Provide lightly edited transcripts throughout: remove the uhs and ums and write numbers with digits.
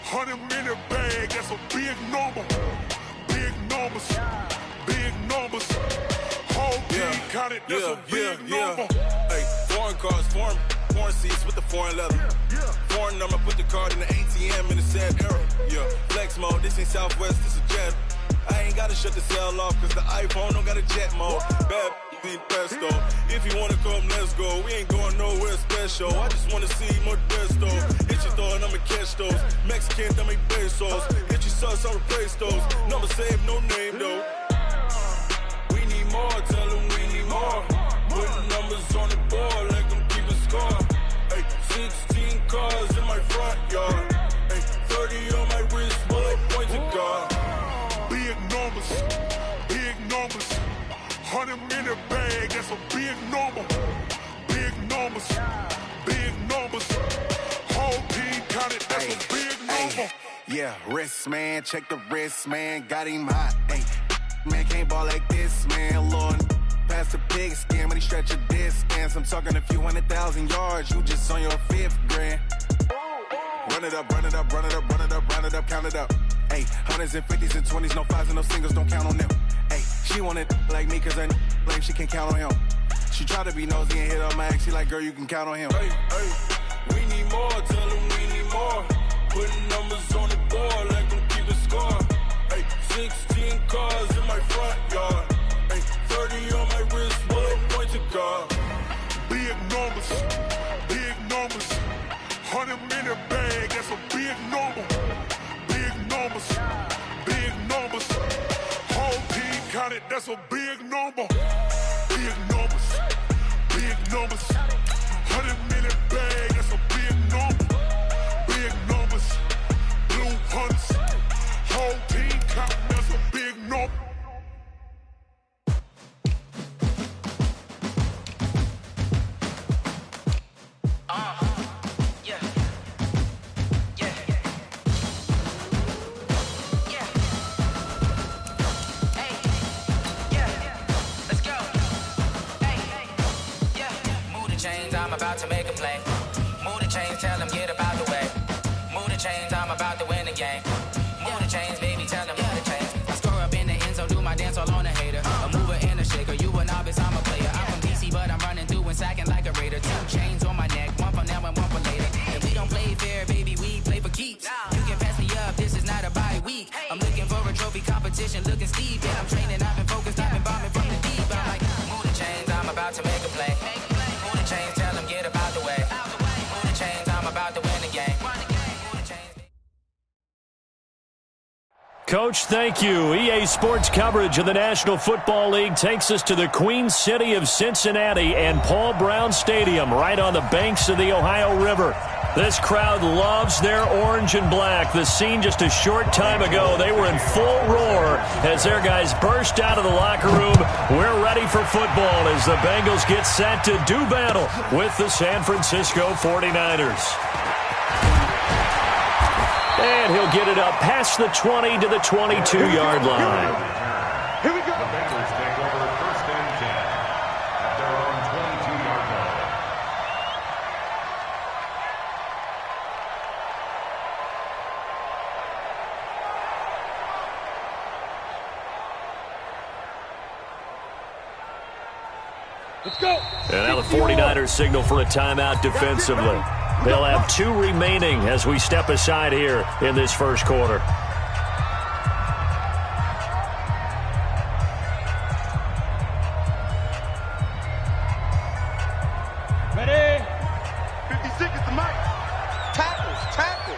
100-minute bag, that's a big number. Big numbers, big numbers. Whole team counted, that's a big number. Hey, foreign cars, foreign seats with the foreign leather. Foreign number, put the card in the ATM in the sad era. Yeah, flex mode, this ain't Southwest, this is jet. I ain't gotta shut the cell off, cause the iPhone don't got a jet mode. Bad be pesto. If you wanna come, let's go. We ain't going nowhere special. I just wanna see Modesto. Hit your thought, I'ma catch those. Mexican, that make pesos. Hit your sus, I'll replace those. Number saved, no name though. We need more, tell them we need more. Putting numbers on the board, like them keep a score. Hey, 16 cars in my front yard. Hey, 30 on my wrist, bullet point to God. Big numbers, big numbers. 100-minute bag, that's a big number. Big numbers, big numbers. Whole team counted, that's a big number. Yeah, wrist man, check the wrist man, got him hot. Ay, man can't ball like this, man. Lord, past the pig skin, when he stretch a distance. I'm talking a few 100,000 yards, you just on your 5th grand. Run it up, run it up, run it up, run it up, run it up, count it up. Ay, 100s and 50s and 20s, no 5s and no singles, don't count on them. Ay, she want it like me, cause her blame she can't count on him. She try to be nosy and hit up my ex, she like, girl, you can count on him. Hey, we need more, tell them we need more. Putting numbers on the board, like them keep a score. Hey, 16 cars in my front yard. Hey, 30 on my wrist, bullet point to God. Big numbers, big numbers. 100-minute bag, that's a big number. Big numbers, big numbers. Whole team counted, that's a big number. Big numbers, big numbers. 100-minute bag, that's a big number. Big numbers, blue hunts. Whole team counting, that's a big number. I'm about to make a play. Move the chains, tell them get about the way. Move the chains, I'm about to win the game. Move the chains, baby, tell them move the chains. I score up in the end zone, do my dance all on a hater. A mover and a shaker, you a novice, I'm a player. I'm from DC, but I'm running through and sacking like a raider. 2 chains on my neck, one for now and one for later. And we don't play fair, baby, we play for keeps. You can pass me up, this is not a bye week. I'm looking for a trophy competition, looking steep. Yeah, I'm training, I've been focused, I've been bombing from the deep. I'm like, move the chains, I'm about to make a play. Move the chains, tell them get about the way. Move the chains, I'm about to win the game. Coach, thank you. EA Sports coverage of the National Football League takes us to the Queen City of Cincinnati and Paul Brown Stadium right on the banks of the Ohio River. This crowd loves their orange and black. The scene just a short time ago, they were in full roar as their guys burst out of the locker room. We're ready for football as the Bengals get set to do battle with the San Francisco 49ers. And he'll get it up past the 20 to the 22-yard line. Here we go. The Bengals take over first and 10 at their own 22-yard line. Let's go. And now the 49ers signal for a timeout defensively. They'll have 2 remaining as we step aside here in this first quarter. Ready? 50 seconds to Mike. Tackle.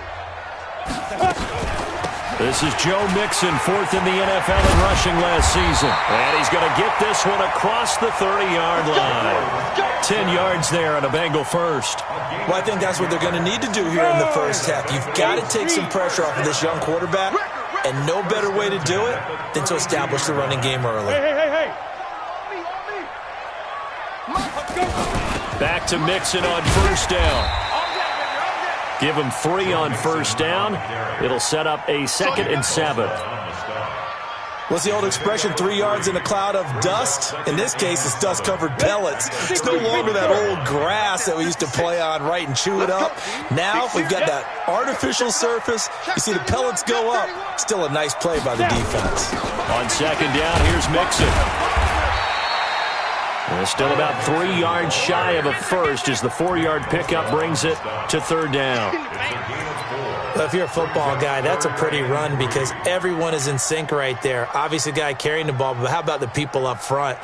This is Joe Mixon, 4th in the NFL in rushing last season. And he's going to get this one across the 30-yard line. 10 yards there on a Bengal first. Well, I think that's what they're going to need to do here in the first half. You've got to take some pressure off of this young quarterback, and no better way to do it than to establish the running game early. Hey. Back to Mixon on first down. Give him 3 on first down. It'll set up a 2nd and 7. What's the old expression, 3 yards in a cloud of dust? In this case, it's dust-covered pellets. It's no longer that old grass that we used to play on, right, and chew it up. Now we've got that artificial surface. You see the pellets go up. Still a nice play by the defense. On second down, here's Mixon. They're still about 3 yards shy of a first as the 4-yard pickup brings it to third down. Well, if you're a football guy, that's a pretty run because everyone is in sync right there. Obviously, the guy carrying the ball, but how about the people up front?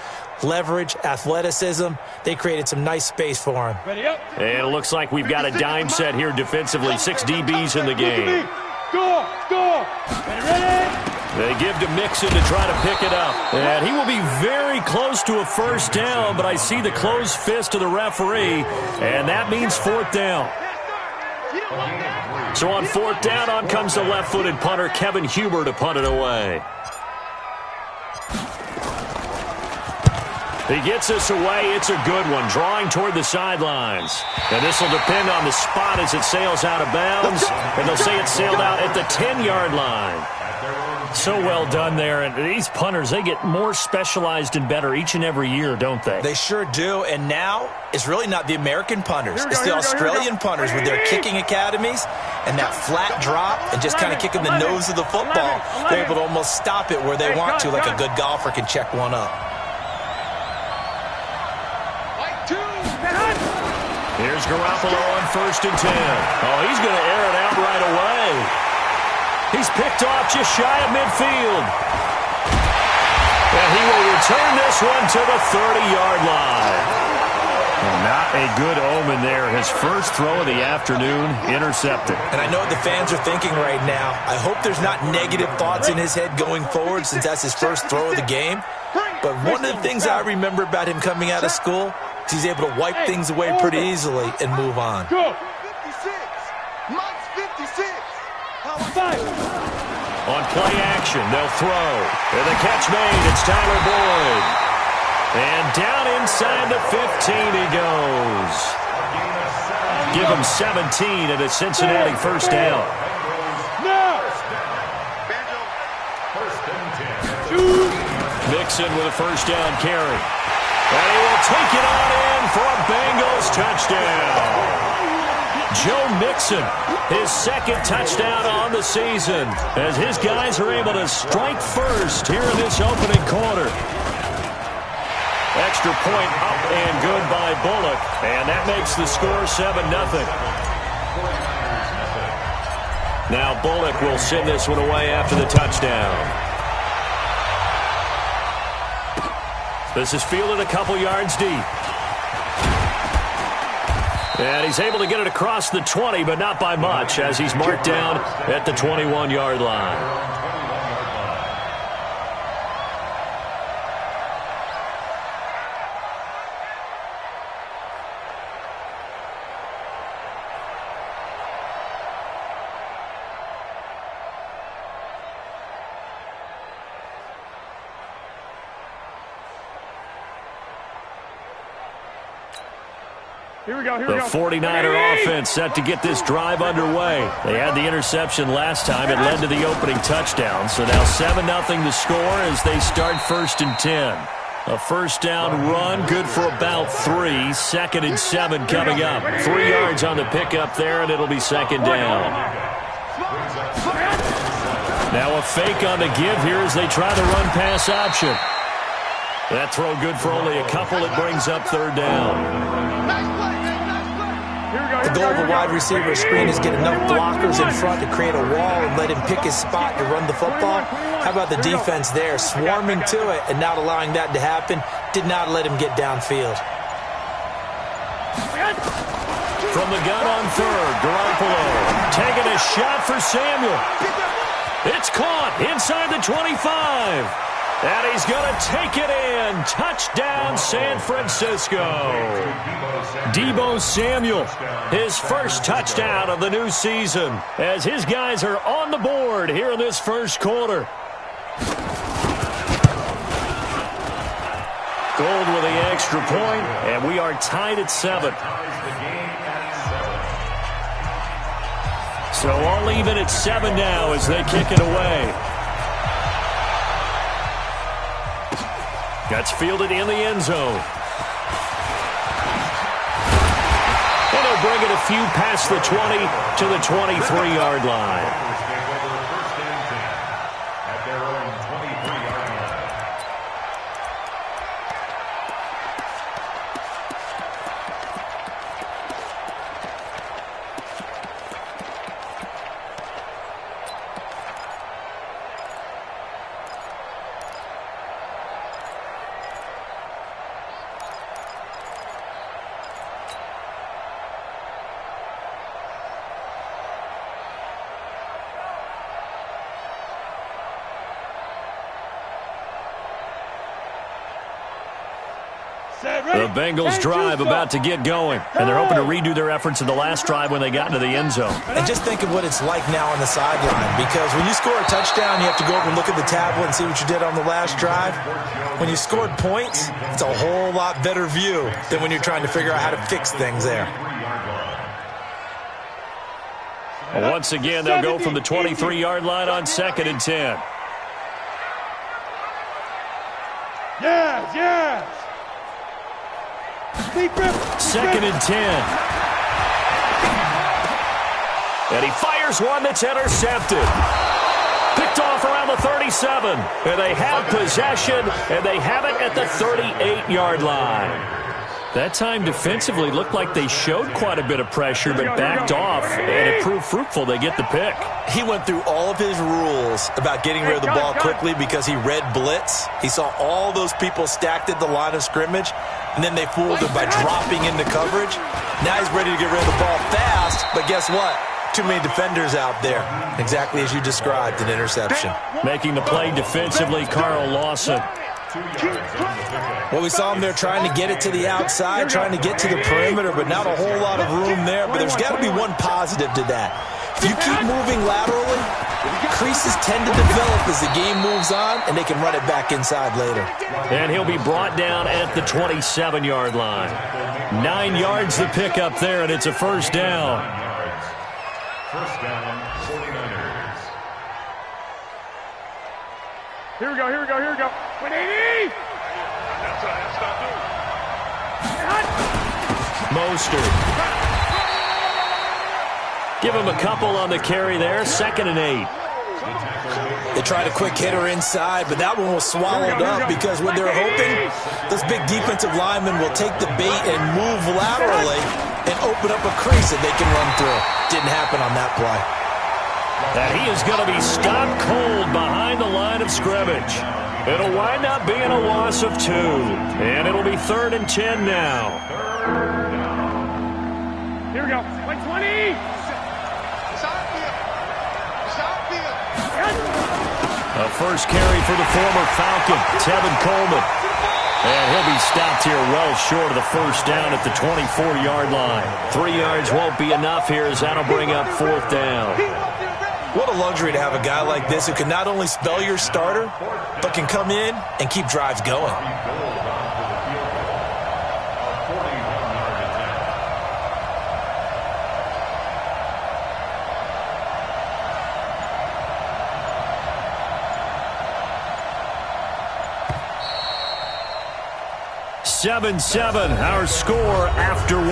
Leverage, athleticism, they created some nice space for him. And it looks like we've got a dime set here defensively. 6 DBs in the game. Go! Ready? They give to Mixon to try to pick it up. And he will be very close to a first down, but I see the closed fist of the referee, and that means fourth down. So on fourth down, on comes the left-footed punter, Kevin Huber, to punt it away. He gets this away. It's a good one, drawing toward the sidelines. And this will depend on the spot as it sails out of bounds. And they'll say it sailed out at the 10-yard line. So well done there. And these punters, they get more specialized and better each and every year, don't they? They sure do. And now it's really not the American punters. It's the Australian punters with their kicking academies and that flat drop and just kind of kicking the nose of the football. They're able to almost stop it where they want to, like a good golfer can check one up. Here's Garoppolo on 1st and 10. Oh, he's going to air it out right away. He's picked off just shy of midfield. And he will return this one to the 30-yard line. Well, not a good omen there. His first throw of the afternoon intercepted. And I know what the fans are thinking right now. I hope there's not negative thoughts in his head going forward since that's his first throw of the game. But one of the things I remember about him coming out of school is he's able to wipe things away pretty easily and move on. On play action, they'll throw. And the catch made. It's Tyler Boyd. And down inside the 15 he goes. Give him 17 at a Cincinnati first down. Mixon with a first down carry. And he will take it on in for a Bengals touchdown. Joe Mixon, his second touchdown on the season, as his guys are able to strike first here in this opening quarter. Extra point up and good by Bullock, and that makes the score 7-0. Now Bullock will send this one away after the touchdown. This is fielded a couple yards deep. And he's able to get it across the 20, but not by much, as he's marked down at the 21-yard line. The 49er offense set to get this drive underway. They had the interception last time. It led to the opening touchdown. So now 7-0 the score as they start 1st and 10. A first down run, good for about 3. 2nd and 7 coming up. 3 yards on the pickup there, and it'll be 2nd down. Now a fake on the give here as they try the run-pass option. That throw good for only a couple. It brings up 3rd down. The goal of a wide receiver screen is get enough blockers in front to create a wall and let him pick his spot to run the football. How about the defense there, swarming to it and not allowing that to happen? Did not let him get downfield. From the gun on 3rd, Garoppolo taking a shot for Samuel. It's caught inside the 25. And he's going to take it in. Touchdown, San Francisco. Deebo Samuel, his first touchdown of the new season, as his guys are on the board here in this first quarter. Gold with the extra point, and we are tied at 7. So all even at 7 now as they kick it away. That's fielded in the end zone. And he'll bring it a few past the 20 to the 23-yard line. The Bengals drive about to get going, and they're hoping to redo their efforts in the last drive when they got into the end zone. And just think of what it's like now on the sideline, because when you score a touchdown, you have to go over and look at the tablet and see what you did on the last drive. When you scored points, it's a whole lot better view than when you're trying to figure out how to fix things there. Once again, they'll go from the 23-yard line on 2nd and 10. Yes. 2nd and 10. And he fires one that's intercepted. Picked off around the 37. And they have possession, and they have it at the 38-yard line. That time defensively looked like they showed quite a bit of pressure, but backed off, and it proved fruitful. They get the pick. He went through all of his rules about getting rid of the ball quickly because he read blitz. He saw all those people stacked at the line of scrimmage, and then they fooled him by dropping into coverage. Now he's ready to get rid of the ball fast, but guess what? Too many defenders out there. Exactly as you described, an interception. Making the play defensively, Carl Lawson. Well, we saw him there trying to get it to the outside, trying to get to the perimeter, but not a whole lot of room there. But there's got to be one positive to that. If you keep moving laterally, creases tend to develop as the game moves on, and they can run it back inside later. And he'll be brought down at the 27-yard line. 9 yards to pick up there, and it's a first down. First down, 49ers. Here we go. 180. Mostert. Give him a couple on the carry there. 2nd and 8. They tried a quick hitter inside, but that one was swallowed up because what they're hoping, this big defensive lineman will take the bait and move laterally and open up a crease that they can run through. Didn't happen on that play. And he is going to be stopped cold behind the line of scrimmage. It'll wind up being a loss of 2. And it'll be 3rd and 10 now. Here we go. 120. A first carry for the former Falcon, Tevin Coleman. And he'll be stopped here well short of the first down at the 24-yard line. 3 yards won't be enough here as that'll bring up 4th down. What a luxury to have a guy like this who can not only spell your starter, but can come in and keep drives going. Seven, our score after 1.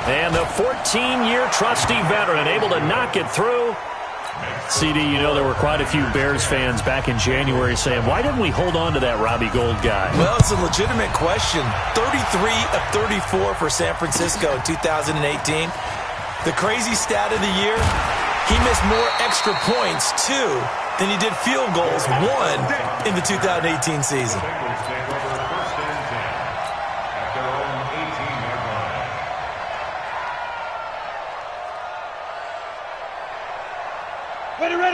And the 14-year trusty veteran able to knock it through. CD, you know there were quite a few Bears fans back in January saying, why didn't we hold on to that Robbie Gould guy? Well, it's a legitimate question. 33 of 34 for San Francisco in 2018. The crazy stat of the year, he missed more extra points, 2, than he did field goals, 1, in the 2018 season.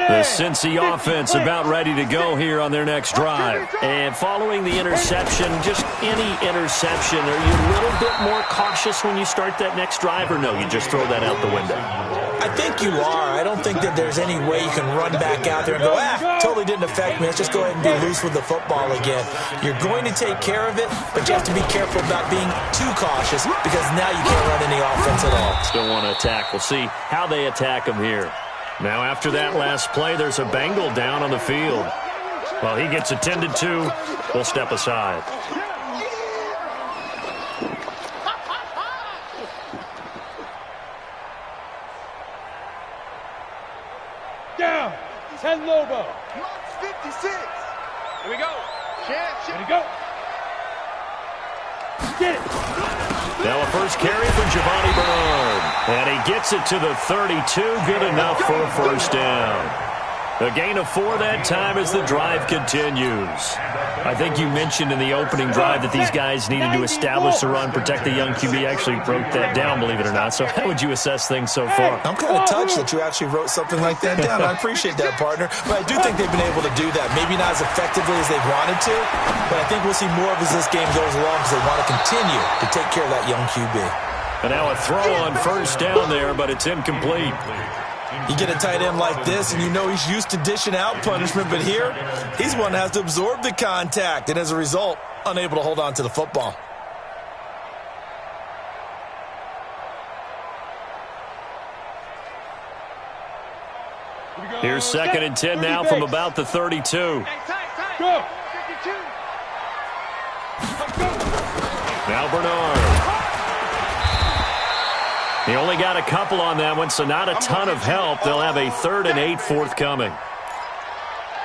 The Cincy offense about ready to go here on their next drive. And following the interception, just any interception, are you a little bit more cautious when you start that next drive, or no, you just throw that out the window? I think you are. I don't think that there's any way you can run back out there and go, totally didn't affect me. Let's just go ahead and be loose with the football again. You're going to take care of it, but you have to be careful about being too cautious because now you can't run any offense at all. Still want to attack. We'll see how they attack him here. Now after that last play, there's a Bengal down on the field. Well, he gets attended to. We'll step aside. Down. 10 Lobo. 56. Here we go. Here we go. Get it. Now a first carry for Giovanni Bernard. And he gets it to the 32. Good enough for a first down. A gain of 4 that time as the drive continues. I think you mentioned in the opening drive that these guys needed to establish the run, protect the young QB. Actually broke that down, believe it or not. So how would you assess things so far? I'm kind of touched that you actually wrote something like that down. I appreciate that, partner. But I do think they've been able to do that. Maybe not as effectively as they've wanted to, but I think we'll see more of as this game goes along because they want to continue to take care of that young QB. And now a throw on first down there, but it's incomplete. You get a tight end like this, and you know he's used to dishing out punishment, but here, he's one that has to absorb the contact, and as a result, unable to hold on to the football. Here's 2nd and 10 now from about the 32. Go. Now Bernard. He only got a couple on that one, so not a ton of help. They'll have a 3rd and 8 forthcoming.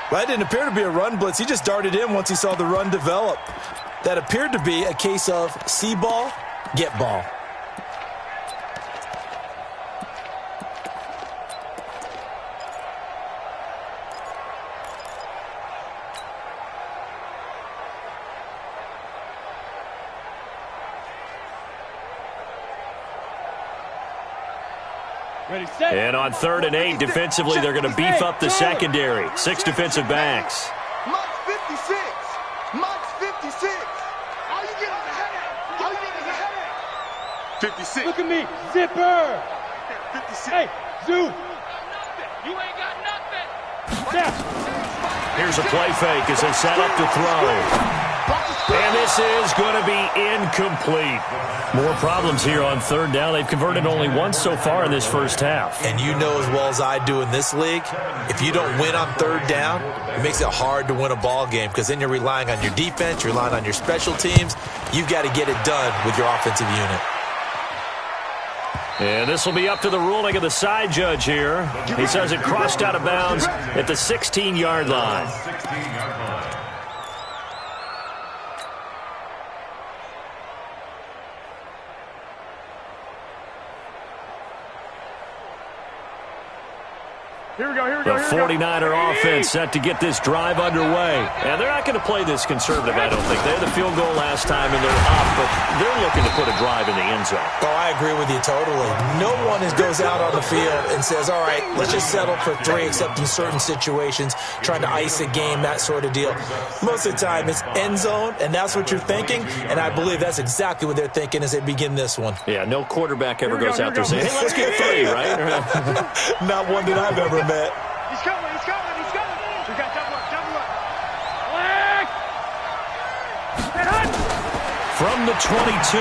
Well, that didn't appear to be a run blitz. He just darted in once he saw the run develop. That appeared to be a case of see ball, get ball. Ready, set. And on 3rd and 8, defensively, they're going to beef up the secondary. 6 defensive backs. Max 56. Max 56. All you get is a headache. All you get is a headache. 56. Look at me. Zipper. 56. Hey, Zoo. You ain't got nothing. Down. Here's a play fake as they set up to throw. And this is going to be incomplete. More problems here on 3rd down. They've converted only once so far in this first half. And you know as well as I do in this league, if you don't win on 3rd down, it makes it hard to win a ball game because then you're relying on your defense, you're relying on your special teams. You've got to get it done with your offensive unit. And this will be up to the ruling of the side judge here. He says it crossed out of bounds at the 16-yard line. Here we go, here we The go, here we go. 49er offense set to get this drive underway. And they're not going to play this conservative, I don't think. They had the field goal last time, and they're up, but they're looking to put a drive in the end zone. Oh, I agree with you totally. No one goes out on the field and says, all right, let's just settle for 3, except in certain situations, trying to ice a game, that sort of deal. Most of the time, it's end zone, and that's what you're thinking, and I believe that's exactly what they're thinking as they begin this one. Yeah, no quarterback ever goes out there saying, hey, let's get 3, right? Not one that I've ever met. He's coming, he's coming, he's coming. We got double up. Leg! Head hunt! From the 22,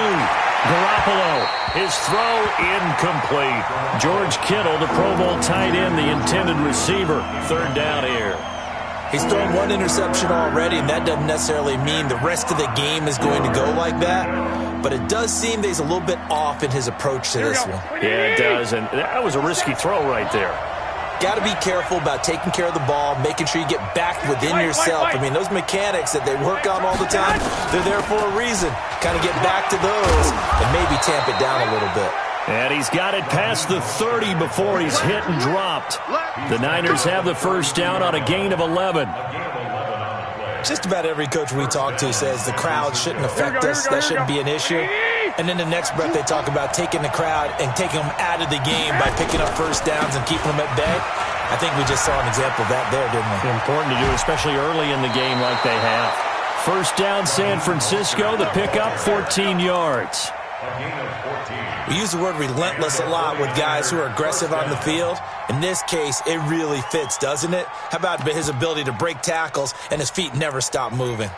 Garoppolo. His throw incomplete. George Kittle, the Pro Bowl tight end, the intended receiver. 3rd down here. He's thrown 1 interception already, and that doesn't necessarily mean the rest of the game is going to go like that. But it does seem that he's a little bit off in his approach to this one. Yeah, it does, and that was a risky throw right there. Got to be careful about taking care of the ball, making sure you get back within yourself. I mean, those mechanics that they work on all the time, they're there for a reason. Kind of get back to those and maybe tamp it down a little bit. And he's got it past the 30 before he's hit and dropped. The Niners have the first down on a gain of 11. Just about every coach we talk to says the crowd shouldn't affect us. That shouldn't be an issue. And then the next breath they talk about taking the crowd and taking them out of the game by picking up first downs and keeping them at bay. I think we just saw an example of that there, didn't we? Important to do, especially early in the game like they have. First down, San Francisco. The pickup, 14 yards. A gain of 14. We use the word relentless a lot with guys who are aggressive on the field. In this case, it really fits, doesn't it? How about his ability to break tackles and his feet never stop moving?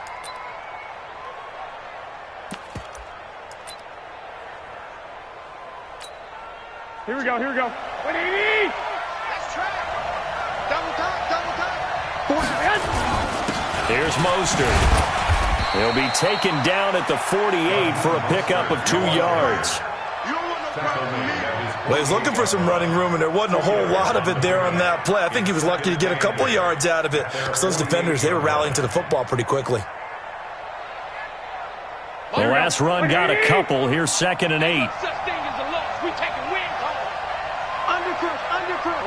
Here we go, here we go. 180! Let's try. Double time. Here's Mostert. He'll be taken down at the 48 for a pickup of 2 yards. Well, he was looking for some running room, and there wasn't a whole lot of it there on that play. I think he was lucky to get a couple of yards out of it, because those defenders, they were rallying to the football pretty quickly. The last run got a couple. Here's 2nd and 8. Such thing as a loss. We taking wins home. Undercrook.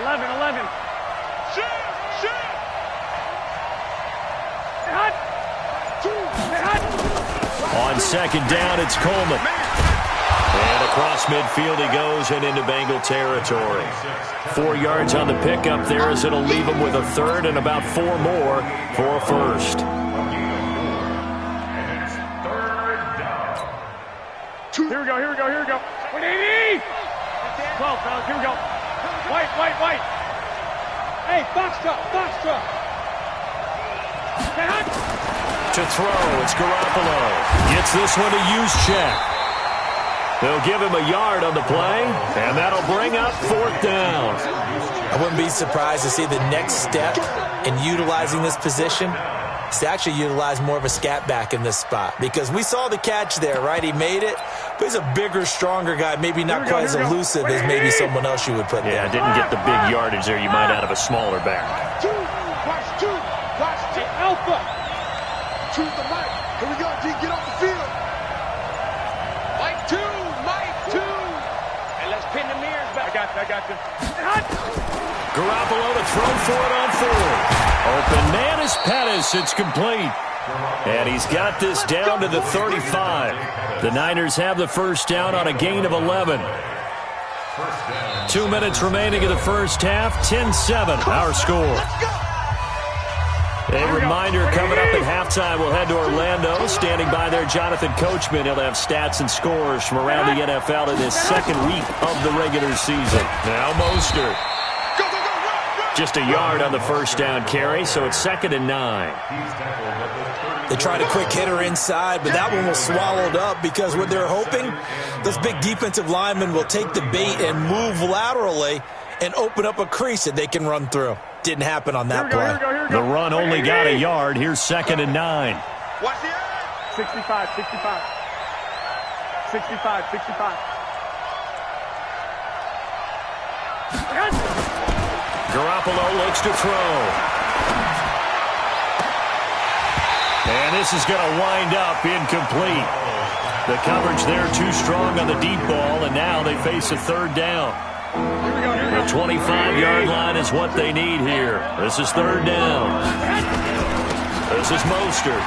11. Shoot. On 2nd down, it's Coleman. And across midfield he goes and into Bengal territory. 4 yards on the pickup there as it'll leave him with a 3rd and about 4 more for a 1st. Here we go. 180! 12, fellas, here we go. White. Hey, box truck. To throw, it's Garoppolo. Gets this one to Juszczyk. They'll give him a yard on the play, and that'll bring up 4th down. I wouldn't be surprised to see the next step in utilizing this position is to actually utilize more of a scat back in this spot, because we saw the catch there, right? He made it, but he's a bigger, stronger guy, maybe not quite as elusive as maybe someone else you would put there. Yeah, didn't get the big yardage there you might out of a smaller back. Watch two. Alpha. To the right. Here we go, G. Get off the field. Mike 2. And let's pin the mirrors back. I got you. Garoppolo to throw for it on 4th. Open man is Pettis. It's complete. And he's got this down to the 35. The Niners have the 1st down on a gain of 11. 2 minutes remaining in the first half. 10-7, our score. A reminder, coming up at halftime, we'll head to Orlando. Standing by there, Jonathan Coachman. He'll have stats and scores from around the NFL in this 2nd week of the regular season. Now Mostert. Just a yard on the 1st down carry, so it's 2nd and 9. They tried a quick hitter inside, but that one was swallowed up because what they're hoping, those big defensive linemen will take the bait and move laterally and open up a crease that they can run through. Didn't happen on that play. The run only got a yard. Here's 2nd and 9. Watch the 65. Garoppolo looks to throw. And this is going to wind up incomplete. The coverage there too strong on the deep ball, and now they face a 3rd down. The 25-yard line is what they need here. This is 3rd down. This is Mostert.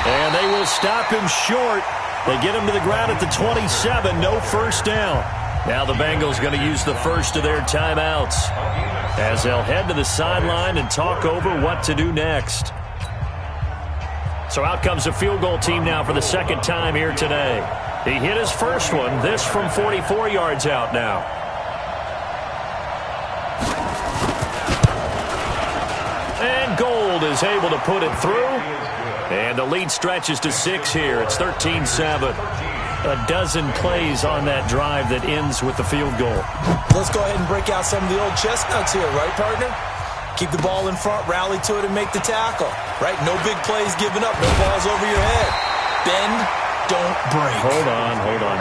And they will stop him short. They get him to the ground at the 27. No 1st down. Now the Bengals going to use the first of their timeouts as they'll head to the sideline and talk over what to do next. So out comes the field goal team now for the 2nd time here today. He hit his first one, this from 44 yards out now. And Gold is able to put it through. And the lead stretches to 6 here. It's 13-7. A dozen plays on that drive that ends with the field goal. Let's go ahead and break out some of the old chestnuts here, right, partner? Keep the ball in front, rally to it, and make the tackle. Right? No big plays given up, no balls over your head. Bend, don't break. Hold on.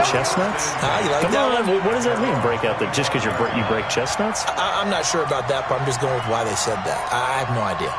Chestnuts? You like Come that on, one? what does that mean, break out? That just because you break chestnuts? I'm not sure about that, but I'm just going with why they said that. I have no idea.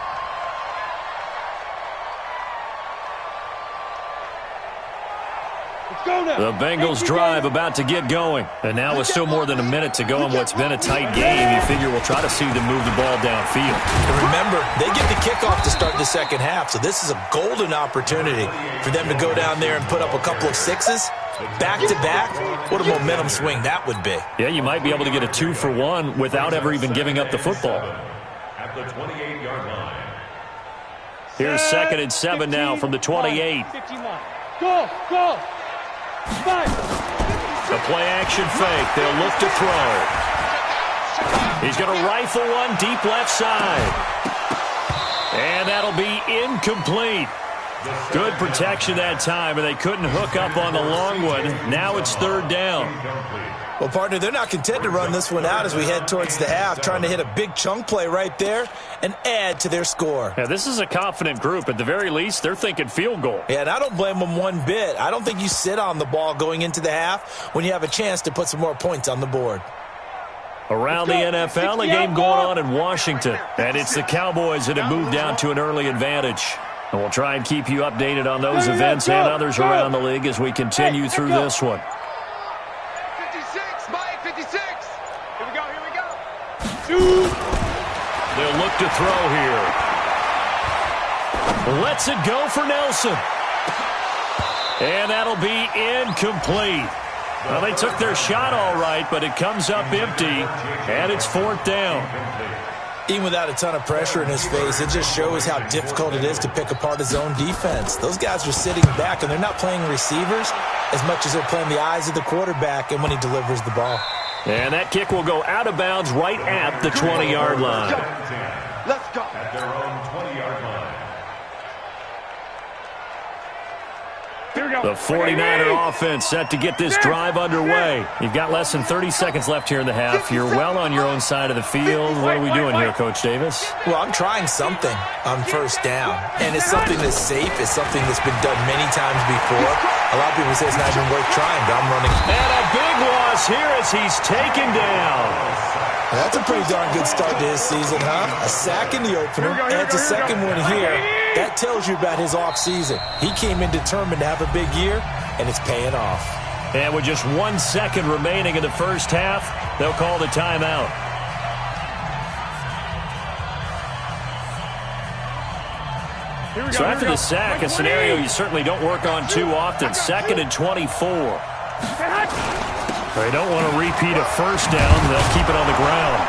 The Bengals drive about to get going. And now with still more than a minute to go in what's been a tight game, you figure we'll try to see them move the ball downfield. And remember, they get the kickoff to start the second half, so this is a golden opportunity for them to go down there and put up a couple of 6s. Back-to-back, what a momentum swing that would be. Yeah, you might be able to get a 2-for-1 without ever even giving up the football. At the 28-yard line. Here's 2nd and 7 now from the 28. Go! The play action fake. They'll look to throw. He's going to rifle one deep left side. And that'll be incomplete. Good protection that time, and they couldn't hook up on the long one. Now it's third down. Well, partner, they're not content to run this one out as we head towards the half, trying to hit a big chunk play right there and add to their score. Yeah, this is a confident group. At the very least, they're thinking field goal. Yeah, and I don't blame them one bit. I don't think you sit on the ball going into the half when you have a chance to put some more points on the board. Around the NFL, a game going on in Washington. And it's the Cowboys that have moved down to an early advantage. And we'll try and keep you updated on those events and others around the league as we continue through this one. 56, Mike, 56. Here we go, here we go. They'll look to throw here. Lets it go for Nelson. And that'll be incomplete. Well, they took their shot all right, but it comes up empty, and it's fourth down. Even without a ton of pressure in his face, it just shows how difficult it is to pick apart his own defense. Those guys are sitting back, and they're not playing receivers as much as they're playing the eyes of the quarterback and when he delivers the ball. And that kick will go out of bounds right at the 20-yard line. Let's go. At their own 20-yard line. The 49er offense set to get this drive underway. You've got less than 30 seconds left here in the half. You're well on your own side of the field. What are we doing here, Coach Davis? Well, I'm trying something on first down, and it's something that's safe. It's something that's been done many times before. A lot of people say it's not even worth trying, but I'm running. And a big loss here as he's taken down. That's a pretty darn good start to his season, huh? A sack in the opener, and it's a second one here. That tells you about his offseason. He came in determined to have a big year, and it's paying off. And with just 1 second remaining in the first half, they'll call the timeout. So after the sack, a scenario you certainly don't work on too often. 2nd and 24. They don't want to repeat a first down. They'll keep it on the ground.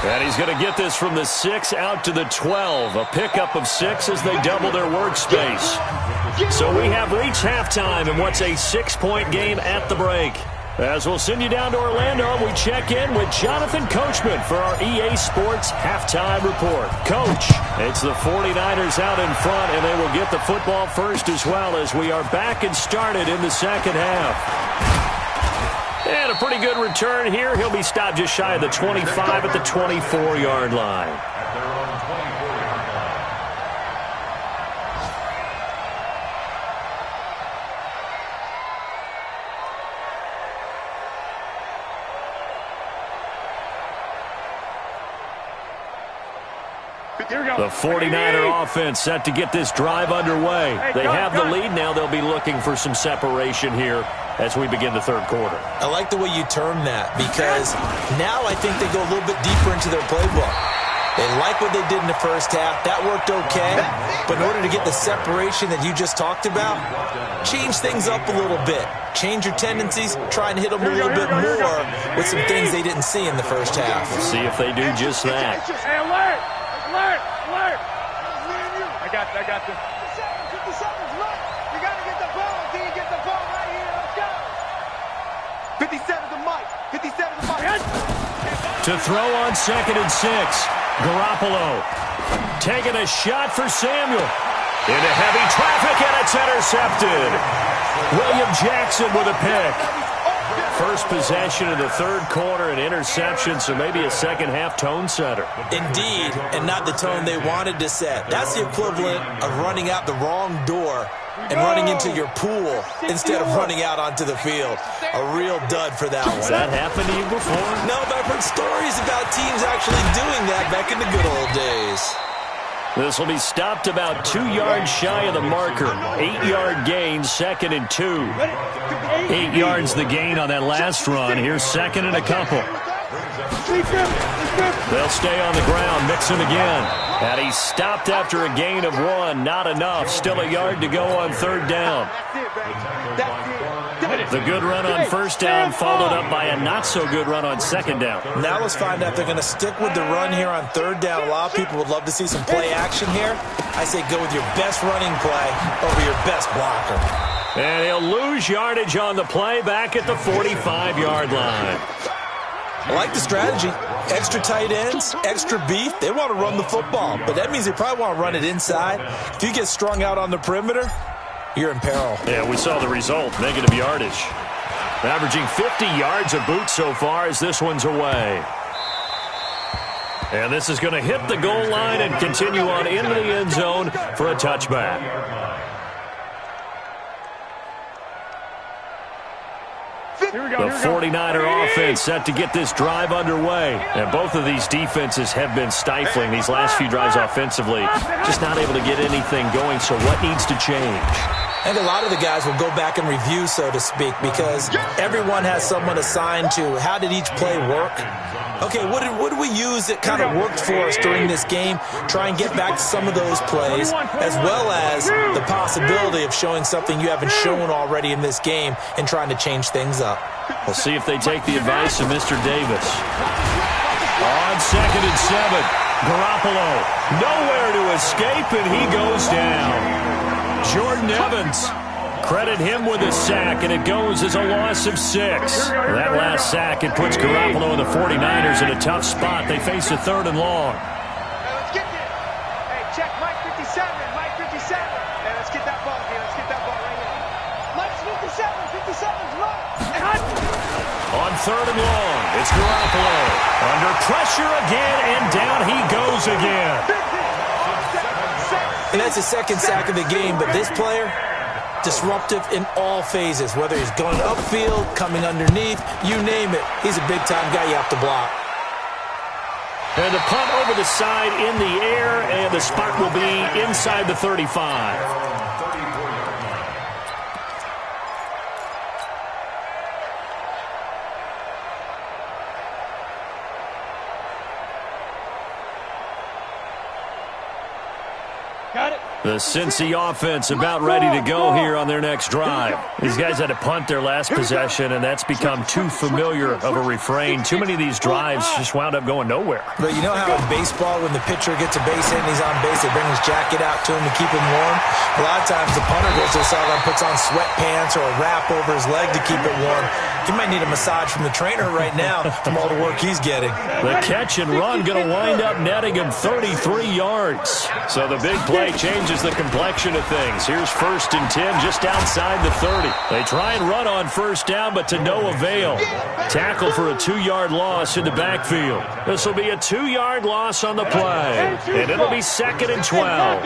And he's going to get this from the 6 out to the 12. A pickup of 6 as they double their workspace. So we have reached halftime in what's a 6-point game at the break. As we'll send you down to Orlando, we check in with Jonathan Coachman for our EA Sports Halftime Report. Coach, it's the 49ers out in front, and they will get the football first as well as we are back and started in the second half. And a pretty good return here. He'll be stopped just shy of the 25 at the 24-yard line. At their own 24-yard line. The 49er offense set to get this drive underway. They have the lead now. They'll be looking for some separation here as we begin the third quarter. I like the way you term that because now I think they go a little bit deeper into their playbook. They like what they did in the first half. That worked okay. But in order to get the separation that you just talked about, change things up a little bit. Change your tendencies. Try and hit them a little bit more with some things they didn't see in the first half. See if they do just that. Hey, alert! Alert! Alert! I got this. 50 seconds left. You got to get the ball. Can you get the ball right here? Let's go. 57 to Mike. 57 to Mike. To throw on 2nd and 6. Garoppolo taking a shot for Samuel. Into heavy traffic, and it's intercepted. William Jackson with a pick. First possession of the third quarter, an interception, so maybe a second half tone setter. Indeed, and not the tone they wanted to set. That's the equivalent of running out the wrong door and running into your pool instead of running out onto the field. A real dud for that one. Has that happened to you before? No, but I've heard stories about teams actually doing that back in the good old days. This will be stopped about 2 yards shy of the marker. 8-yard gain, 2nd and 2. 8 yards the gain on that last run. Here's 2nd and a couple. They'll stay on the ground, mix him again. And he's stopped after a gain of 1. Not enough. Still a yard to go on 3rd down. The good run on 1st down followed up by a not-so-good run on 2nd down. Now let's find out if they're going to stick with the run here on 3rd down. A lot of people would love to see some play action here. I say go with your best running play over your best blocker. And he'll lose yardage on the play back at the 45-yard line. I like the strategy. Extra tight ends, extra beef. They want to run the football, but that means they probably want to run it inside. If you get strung out on the perimeter, you're in peril. Yeah, we saw the result, negative yardage. Averaging 50 yards a boot so far as this one's away. And this is going to hit the goal line and continue on into the end zone for a touchback. The 49er offense set to get this drive underway. And both of these defenses have been stifling these last few drives offensively. Just not able to get anything going, so what needs to change? I think a lot of the guys will go back and review, so to speak, because everyone has someone assigned to how did each play work. Okay, what did we use that kind of worked for us during this game? Try and get back to some of those plays, as well as the possibility of showing something you haven't shown already in this game and trying to change things up. We'll see if they take the advice of Mr. Davis. On 2nd and 7, Garoppolo nowhere to escape, and he goes down. Jordan Evans, credit him with a sack, and it goes as a loss of 6. That last sack, it puts Garoppolo and the 49ers in a tough spot. They face a 3rd and long. Let's get there. Hey, check Mike 57. Mike 57. Hey, let's get that ball here. Let's get that ball right here. Mike's 57. 57's right. On 3rd and long, it's Garoppolo. Under pressure again, and down he goes again. And that's the 2nd sack of the game, but this player, disruptive in all phases, whether he's going upfield, coming underneath, you name it. He's a big-time guy you have to block. And the punt over the side in the air, and the spot will be inside the 35. The Cincy offense about ready to go here on their next drive. These guys had to punt their last possession, and that's become too familiar of a refrain. Too many of these drives just wound up going nowhere. But you know how in baseball, when the pitcher gets a base hit and he's on base, they bring his jacket out to him to keep him warm? A lot of times the punter goes to the sideline, puts on sweatpants or a wrap over his leg to keep it warm. He might need a massage from the trainer right now from all the work he's getting. The catch and run going to wind up netting him 33 yards. So the big play changes the complexion of things. Here's 1st and 10 just outside the 30. They try and run on 1st down, but to no avail. Tackle for a 2-yard loss in the backfield. This will be a 2-yard loss on the play, and it'll be 2nd and 12.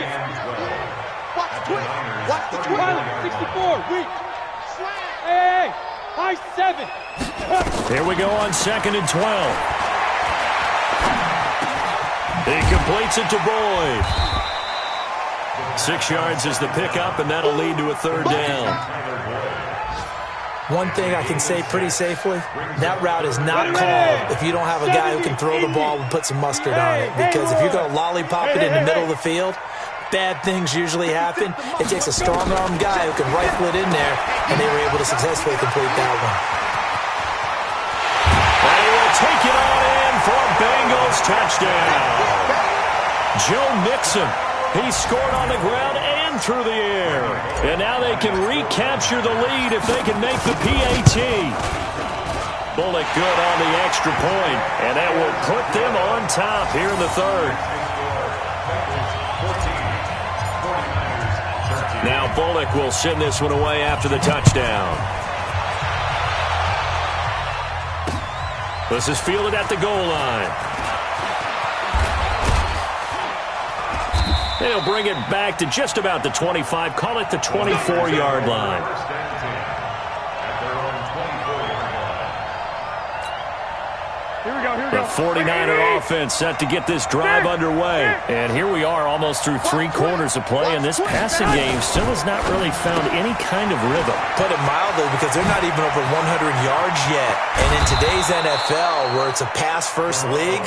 Watch the 64, weak. Hey, high 7. Here we go on 2nd and 12. He completes it to Boyd. 6 yards is the pickup, and that'll lead to a 3rd down. One thing I can say pretty safely, that route is not called if you don't have a guy who can throw the ball and put some mustard on it. Because if you're going to lollipop it in the middle of the field, bad things usually happen. It takes a strong-arm guy who can rifle it in there, and they were able to successfully complete that one. And he will take it on in for a Bengals touchdown. Joe Mixon. He scored on the ground and through the air. And now they can recapture the lead if they can make the PAT. Bullock good on the extra point, and that will put them on top here in the 3rd. Now Bullock will send this one away after the touchdown. This is fielded at the goal line. They'll bring it back to just about the 25. Call it the 24-yard line. The 49er offense set to get this drive underway. And here we are almost through 3 quarters of play, and this passing game still has not really found any kind of rhythm. Put it mildly, because they're not even over 100 yards yet. And in today's NFL, where it's a pass-first league,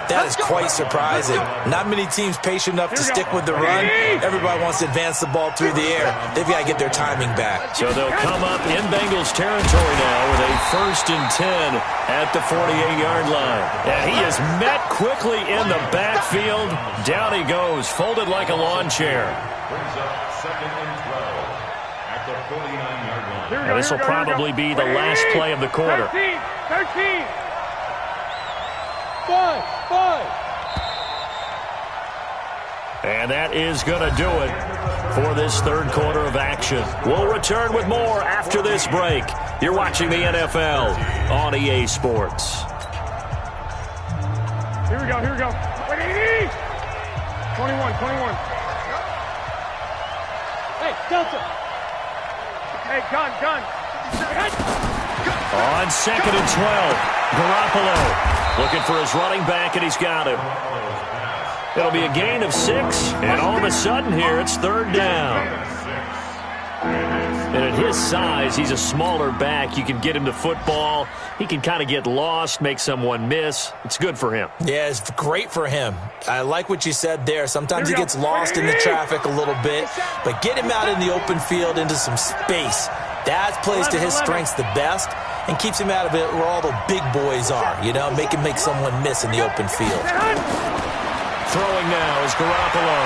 that is quite surprising. Not many teams patient enough to stick with the run. Everybody wants to advance the ball through the air. They've got to get their timing back. So they'll come up in Bengals territory now with a 1st and 10 at the 48-yard line. And he is met quickly in the backfield. Down he goes, folded like a lawn chair. Brings up 2nd and 12 at the 49-yard line. Now, this will probably be the last play of the quarter. 13. 5. And that is going to do it for this third quarter of action. We'll return with more after this break. You're watching the NFL on EA Sports. Here we go. Wait, 80. 21. Hey, Delta. Hey, gun. On 2nd and 12, Garoppolo looking for his running back, and he's got him. It'll be a gain of 6, and all of a sudden here, it's third down. And at his size, he's a smaller back. You can get him to football. He can kind of get lost, make someone miss. It's good for him. Yeah, it's great for him. I like what you said there. Sometimes he gets lost in the traffic a little bit, but get him out in the open field into some space. That plays to his strengths the best and keeps him out of it where all the big boys are, you know, make someone miss in the open field. Throwing now is Garoppolo.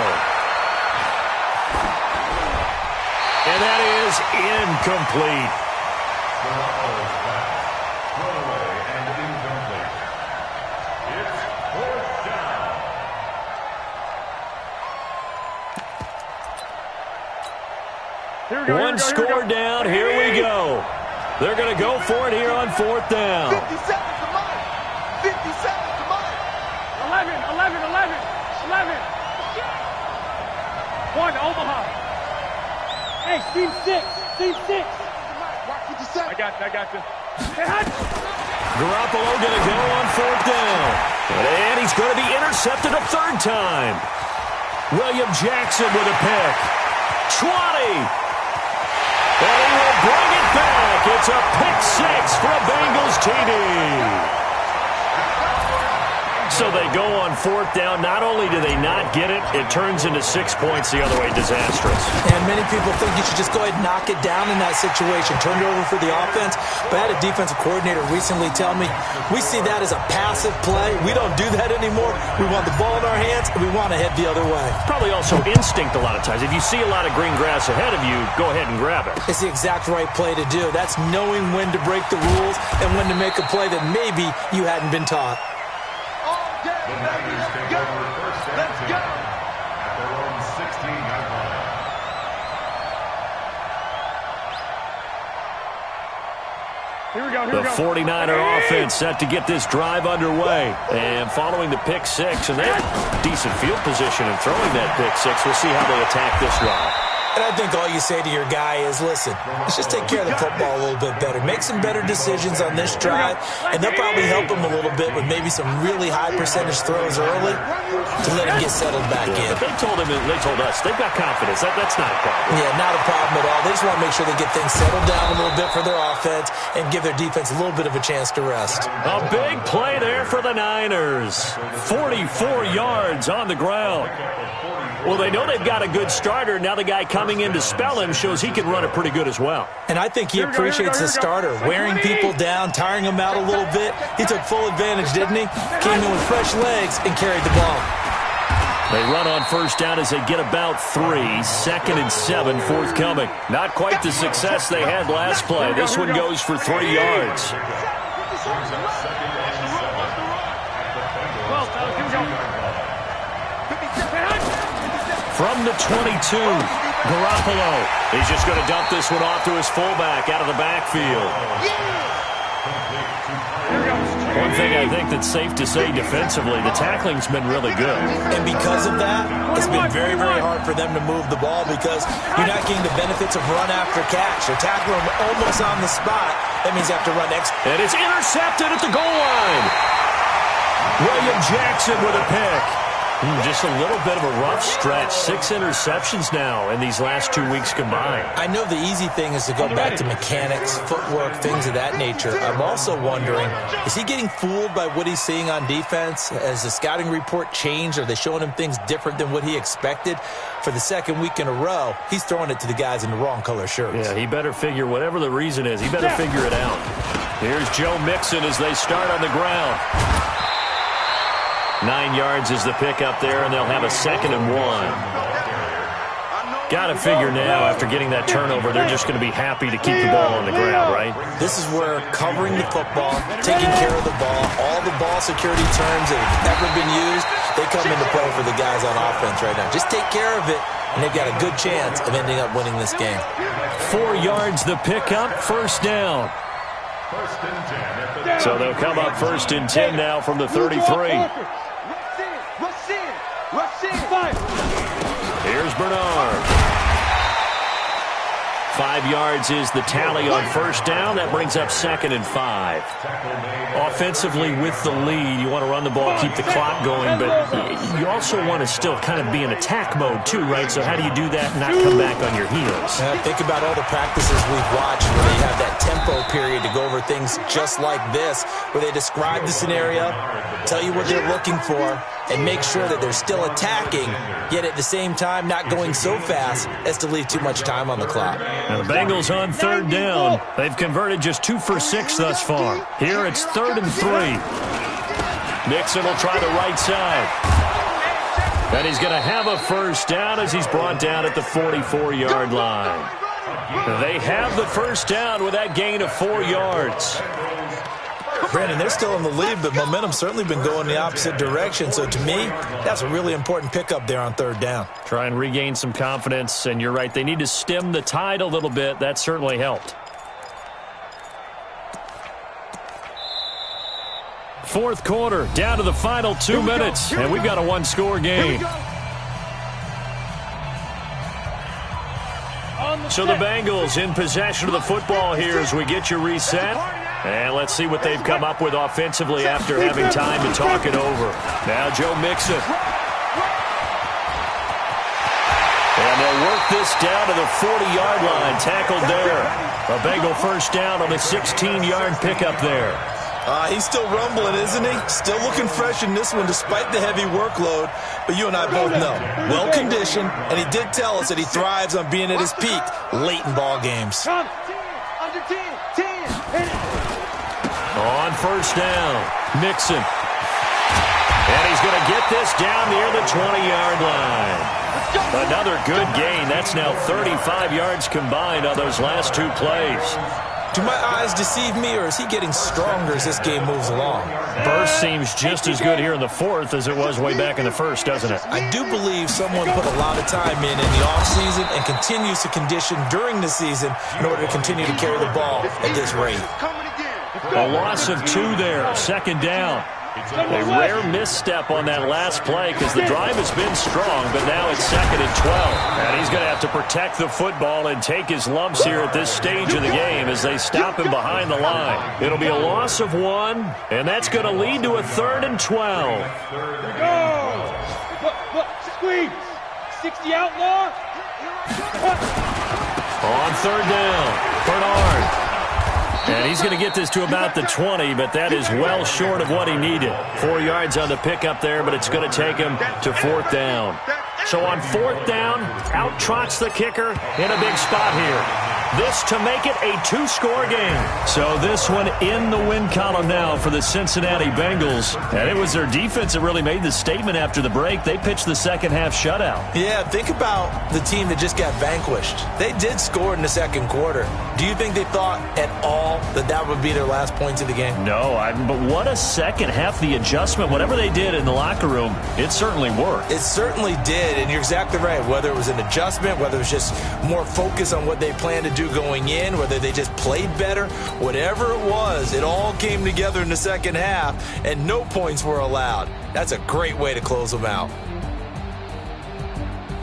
And that is incomplete. Garoppolo's pass. Thrown away and incomplete. It's fourth down. One score down. Here we go. They're going to go for it here on fourth down. 50 seconds to mine. 50 seconds to mine. 11. 1, Omaha. Hey, team 6. I got you. Garoppolo going to go on fourth down. And he's going to be intercepted a third time. William Jackson with a pick. 20. And he will bring it back. It's a pick 6 for a Bengals TD. So they go on fourth down. Not only do they not get it, it turns into 6 points the other way. Disastrous. And many people think you should just go ahead and knock it down in that situation. Turn it over for the offense. But I had a defensive coordinator recently tell me, we see that as a passive play. We don't do that anymore. We want the ball in our hands, and we want to head the other way. Probably also instinct a lot of times. If you see a lot of green grass ahead of you, go ahead and grab it. It's the exact right play to do. That's knowing when to break the rules and when to make a play that maybe you hadn't been taught. The Niners take over first and 10 at their own 16-yard line. Here we go. The 49er offense set to get this drive underway. And following the pick 6, and they have decent field position in throwing that pick 6. We'll see how they attack this drive. And I think all you say to your guy is, listen, let's just take care of the football a little bit better. Make some better decisions on this drive, and they'll probably help him a little bit with maybe some really high percentage throws early to let him get settled back in. But they told us, they've got confidence. That's not a problem. Yeah, not a problem at all. They just want to make sure they get things settled down a little bit for their offense and give their defense a little bit of a chance to rest. A big play there for the Niners. 44 yards on the ground. Well, they know they've got a good starter. Now the guy coming in to spell him shows he can run it pretty good as well. And I think he appreciates the starter, wearing people down, tiring them out a little bit. He took full advantage, didn't he? Came in with fresh legs and carried the ball. They run on first down as they get about 3. 2nd and 7 forthcoming. Not quite the success they had last play. This one goes for 3 yards. From the 22, Garoppolo. He's just going to dump this one off to his fullback out of the backfield. One thing I think that's safe to say defensively, the tackling's been really good. And because of that, it's been very, very hard for them to move the ball because you're not getting the benefits of run after catch. They're tackling them almost on the spot. That means you have to run extra. And it's intercepted at the goal line. William Jackson with a pick. Just a little bit of a rough stretch. 6 interceptions now in these last 2 weeks combined. I know the easy thing is to go back to mechanics, footwork, things of that nature. I'm also wondering, is he getting fooled by what he's seeing on defense? Has the scouting report changed? Are they showing him things different than what he expected? For the second week in a row, he's throwing it to the guys in the wrong color shirts. Yeah, he better figure, whatever the reason is, he better figure it out. Here's Joe Mixon as they start on the ground. 9 yards is the pick up there, and they'll have a 2nd and 1. Got to figure now, after getting that turnover, they're just going to be happy to keep the ball on the ground, right? This is where covering the football, taking care of the ball, all the ball security terms that have ever been used, they come into play for the guys on offense right now. Just take care of it, and they've got a good chance of ending up winning this game. 4 yards the pickup, first down. So they'll come up 1st and 10 now from the 33. Here's Bernard. 5 yards is the tally on first down. That brings up 2nd and 5. Offensively with the lead, you want to run the ball, keep the clock going, but you also want to still kind of be in attack mode too, right? So how do you do that and not come back on your heels? Think about all the practices we've watched where they have that tempo period to go over things just like this, where they describe the scenario, tell you what they're looking for, and make sure that they're still attacking, yet at the same time not going so fast as to leave too much time on the clock. Now the Bengals on 3rd down. They've converted just 2 for 6 thus far. Here it's 3rd and 3. Mixon will try the right side. And he's going to have a first down as he's brought down at the 44-yard line. They have the first down with that gain of 4 yards. Brandon, they're still in the lead, but momentum's certainly been going the opposite direction. So to me, that's a really important pickup there on 3rd down. Try and regain some confidence, and you're right. They need to stem the tide a little bit. That certainly helped. 4th quarter, down to the final 2 minutes, and we've got a 1-score game. So the Bengals in possession of the football here as we get you reset. And let's see what they've come up with offensively after having time to talk it over. Now Joe Mixon. And they'll work this down to the 40-yard line. Tackled there. A Bengal first down on the 16-yard pickup there. He's still rumbling, isn't he? Still looking fresh in this one despite the heavy workload. But you and I both know, well-conditioned, and he did tell us that he thrives on being at his peak late in ball games. On first down, Mixon. And he's going to get this down near the 20-yard line. Another good gain. That's now 35 yards combined on those last 2 plays. Do my eyes deceive me, or is he getting stronger as this game moves along? Burst seems just as good here in the 4th as it was way back in the 1st, doesn't it? I do believe someone put a lot of time in the offseason and continues to condition during the season in order to continue to carry the ball at this rate. A loss of 2 there, 2nd down. A rare misstep on that last play because the drive has been strong, but now it's 2nd and 12. And he's going to have to protect the football and take his lumps here at this stage of the game as they stop him behind the line. It'll be a loss of 1, and that's going to lead to a 3rd and 12. Squeeze. 60 outlaw. On 3rd down, Bernard. And he's going to get this to about the 20, but that is well short of what he needed. 4 yards on the pickup there, but it's going to take him to 4th down. So on 4th down, out trots the kicker in a big spot here. This to make it a 2-score game. So this one in the win column now for the Cincinnati Bengals. And it was their defense that really made the statement after the break. They pitched the second-half shutout. Yeah, think about the team that just got vanquished. They did score in the 2nd quarter. Do you think they thought at all that that would be their last points of the game? No, but what a second half. The adjustment, whatever they did in the locker room, it certainly worked. It certainly did, and you're exactly right. Whether it was an adjustment, whether it was just more focus on what they planned to do going in, whether they just played better, whatever it was, it all came together in the 2nd half, and no points were allowed. That's a great way to close them out.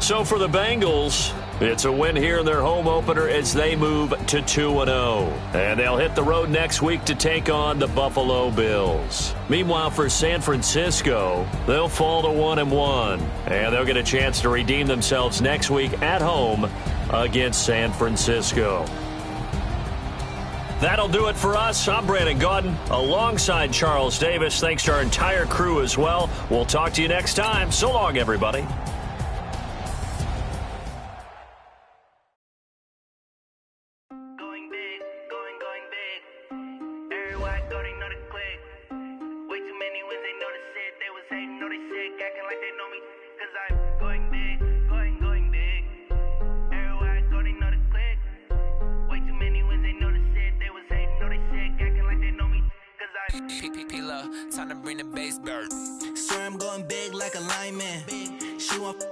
So for the Bengals, it's a win here in their home opener as they move to 2-0. And they'll hit the road next week to take on the Buffalo Bills. Meanwhile, for San Francisco, they'll fall to 1-1. And they'll get a chance to redeem themselves next week at home against San Francisco. That'll do it for us. I'm Brandon Gaudin alongside Charles Davis. Thanks to our entire crew as well. We'll talk to you next time. So long, everybody. Acting like they know me, 'cause I'm going big, going big. Swear I'm going big like a lineman. She want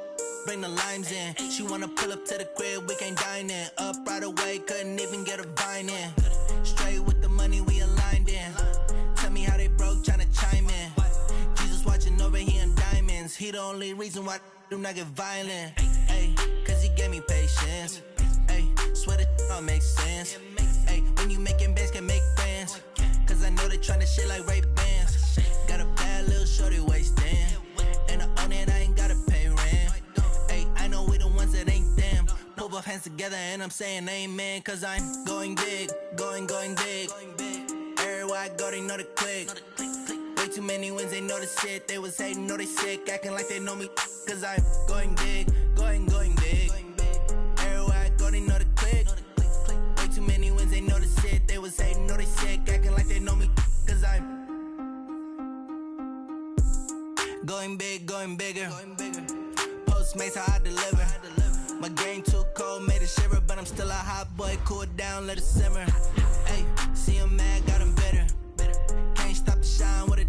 bring the limes in. She wanna pull up to the crib, we can't dine in. Up right away, couldn't even get a vine in. Straight with the money we aligned in. Tell me how they broke, tryna chime in. Jesus watching over here in diamonds. He the only reason why I do not get violent. Ay, cause he gave me patience. Ay, swear that all makes sense. Ay, when you making bands, can make friends. Cause I know they tryna shit like Ray-Bans. Got a bad little shorty wasting. And I own it, I ain't gotta pay rent. Ay, I know we the ones that ain't them. Pull both hands together and I'm saying amen. Cause I'm going big, going big. Everywhere I go, they know the click. Way too many wins, they know the shit. They was hating, know they sick, acting like they know me. Cause I'm going big, going big. Everywhere I go, they know the click. Way too many wins, they know the shit. They was hating, know they sick, acting like they know me. Cause I'm going big, going bigger. Postmates, how I deliver. My game too cold, made it shiver. But I'm still a hot boy, cool it down, let it simmer. Hey, see him mad, got him bitter. Can't stop the shine with a